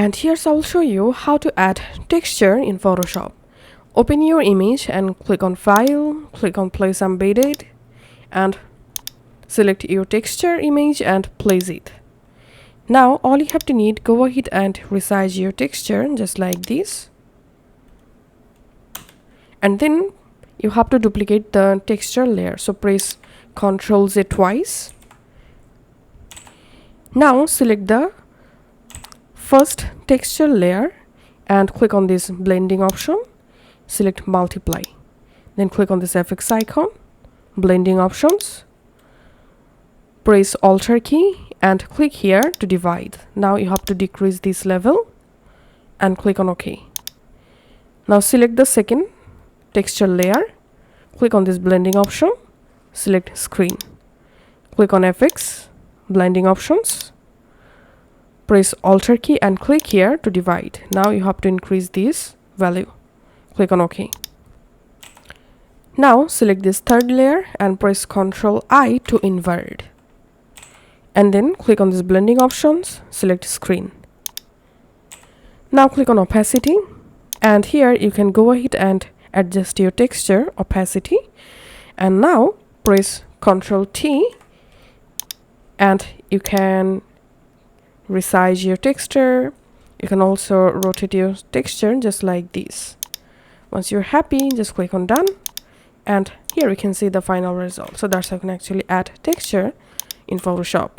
And here's I'll show you how to add texture in Photoshop. Open your image and click on File, click on Place Embedded, and select your texture image and place it. Now all you have to need, go ahead and resize your texture just like this. And then you have to duplicate the texture layer. So press Ctrl Z twice. Now select the first texture layer and click on this blending option. Select multiply. Then click on this FX icon, blending options. Press Alt key and click here to divide. Now you have to decrease this level and click on OK. Now select the second texture layer. Click on this blending option. Select screen. Click on FX, blending options. Press Alt key and click here to divide. Now you have to increase this value. Click on OK. Now select this third layer and press Ctrl I to invert. And then click on this blending options, select screen. Now click on opacity, and here you can go ahead and adjust your texture opacity. And now press Ctrl T and you can resize your texture. You can also rotate your texture just like this. Once you're happy, just click on done, and here you can see the final result. So that's how you can actually add texture in Photoshop.